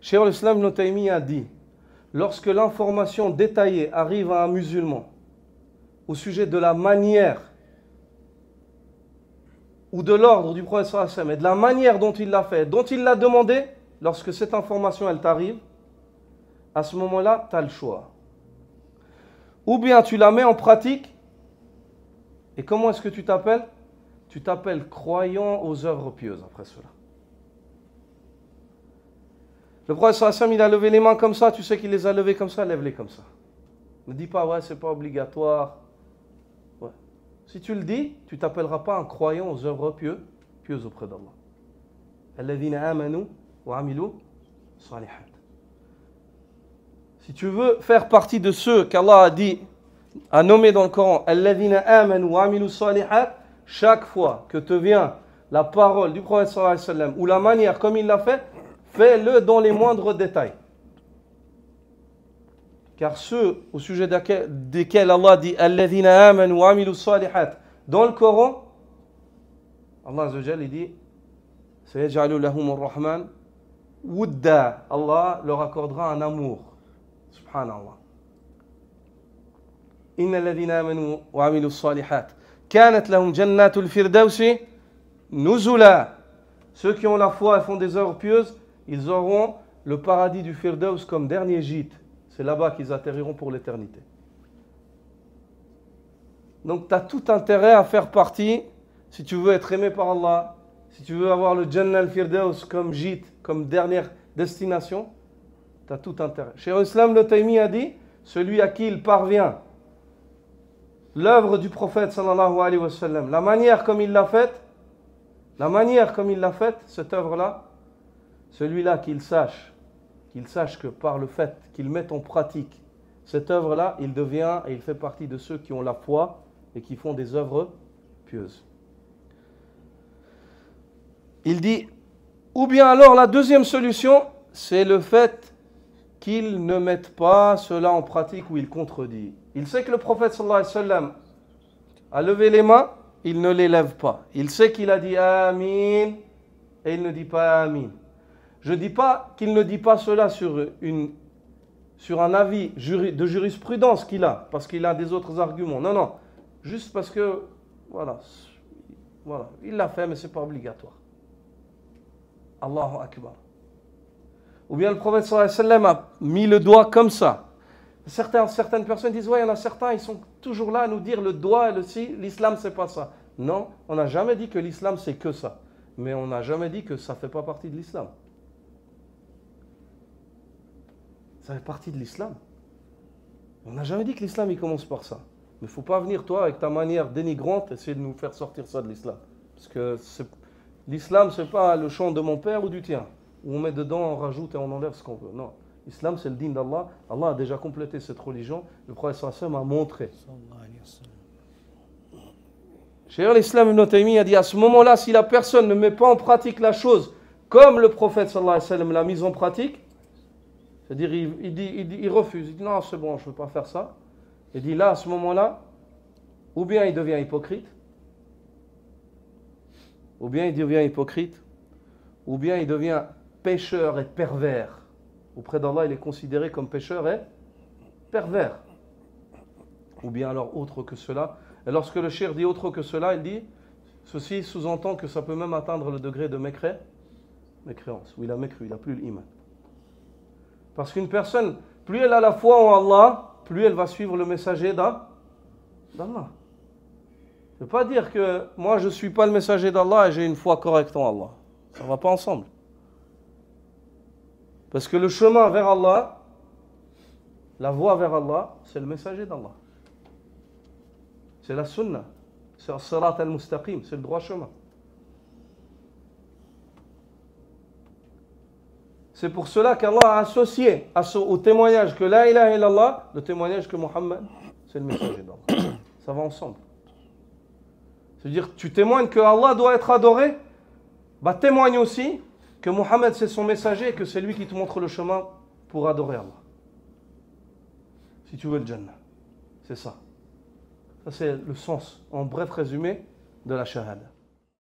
Cheikh al-Islam Ibn Taymiyyah a dit, lorsque l'information détaillée arrive à un musulman au sujet de la manière ou de l'ordre du prophète sallallahu alayhi wa sallam et de la manière dont il l'a fait, dont il l'a demandé, lorsque cette information elle t'arrive, à ce moment-là, tu as le choix. Ou bien tu la mets en pratique, et comment est-ce que tu t'appelles? Tu t'appelles croyant aux œuvres pieuses après cela. Le prophète sallallahu alayhi wa sallam, il a levé les mains comme ça, tu sais qu'il les a levées comme ça, lève-les comme ça. Ne dis pas, ouais, c'est pas obligatoire. Ouais. Si tu le dis, tu t'appelleras pas un croyant aux œuvres pieuses auprès d'Allah. Alladhina amanu wa amilu salihat. Si tu veux faire partie de ceux qu'Allah a dit, a nommé dans le Coran, Alladhina amanu wa amilu salihat, chaque fois que te vient la parole du prophète sallallahu alayhi wa sallam ou la manière comme il l'a fait, fais-le dans les moindres détails. Car ceux au sujet desquels Allah dit Alladhina amanu wa amilu salihat dans le Coran, Allah Azza wa Jalla il dit Sayaj'alu lahum ar-Rahman wudda, Allah leur accordera un amour. Subhanallah. Inna alladhina amanu wa amilu salihat kanat lahum jannatul firdausi nuzula. Ceux qui ont la foi et font des œuvres pieuses, ils auront le paradis du Firdaus comme dernier gîte. C'est là-bas qu'ils atterriront pour l'éternité. Donc tu as tout intérêt à faire partie, si tu veux être aimé par Allah, si tu veux avoir le Jannah al-Firdaus comme gîte, comme dernière destination, tu as tout intérêt. Cheikh al-Islam Ibn Taymiyyah a dit, celui à qui il parvient l'œuvre du prophète sallallahu alayhi wa sallam, la manière comme il l'a faite, cette œuvre-là, celui-là qu'il sache que par le fait qu'il mette en pratique cette œuvre-là, il devient et il fait partie de ceux qui ont la foi et qui font des œuvres pieuses. Il dit, ou bien alors la deuxième solution, c'est le fait qu'il ne mette pas cela en pratique ou il contredit. Il sait que le prophète sallallahu alayhi wa sallam a levé les mains, il ne les lève pas. Il sait qu'il a dit Amin et il ne dit pas Amin. Je ne dis pas qu'il ne dit pas cela sur un avis de jurisprudence qu'il a, parce qu'il a des autres arguments. Non, non. Juste parce que, voilà, il l'a fait, mais ce n'est pas obligatoire. Allahu Akbar. Ou bien le prophète sallallahu alayhi wa sallam a mis le doigt comme ça. Certaines personnes disent, ouais, il y en a certains, ils sont toujours là à nous dire le doigt et le si, l'islam c'est pas ça. Non, on n'a jamais dit que l'islam c'est que ça. Mais on n'a jamais dit que ça ne fait pas partie de l'islam. Ça fait partie de l'islam. On n'a jamais dit que l'islam il commence par ça. Mais il ne faut pas venir toi avec ta manière dénigrante essayer de nous faire sortir ça de l'islam. Parce que l'islam c'est pas le chant de mon père ou du tien. Où on met dedans, on rajoute et on enlève ce qu'on veut. Non. L'islam c'est le dîn d'Allah. Allah a déjà complété cette religion. Le prophète sallallahu alayhi wa sallam a montré. Cheikh al-Islam Ibn Taymiyyah a dit à ce moment-là, si la personne ne met pas en pratique la chose comme le prophète sallallahu alayhi wa sallam l'a mise en pratique, c'est-à-dire, il refuse. Il dit non, c'est bon, je ne veux pas faire ça. Il dit là, à ce moment-là, ou bien il devient hypocrite, ou bien il devient pécheur et pervers. Auprès d'Allah, il est considéré comme pécheur et pervers. Ou bien alors autre que cela. Et lorsque le cheikh dit autre que cela, il dit ceci sous-entend que ça peut même atteindre le degré de mécréance, où il a mécru, il n'a plus l'iman. Parce qu'une personne, plus elle a la foi en Allah, plus elle va suivre le messager d'Allah. Ça ne veut pas dire que moi je ne suis pas le messager d'Allah et j'ai une foi correcte en Allah. Ça ne va pas ensemble. Parce que le chemin vers Allah, la voie vers Allah, c'est le messager d'Allah. C'est la sunnah. C'est as-sirat al-mustaqim, c'est le droit chemin. C'est pour cela qu'Allah a associé au témoignage que la ilaha illallah, le témoignage que Muhammad, c'est le messager d'Allah. Ça va ensemble. C'est-à-dire, tu témoignes que Allah doit être adoré, bah témoigne aussi que Muhammad c'est son messager et que c'est lui qui te montre le chemin pour adorer Allah. Si tu veux le Jannah. C'est ça. Ça c'est le sens, en bref résumé, de la shahada.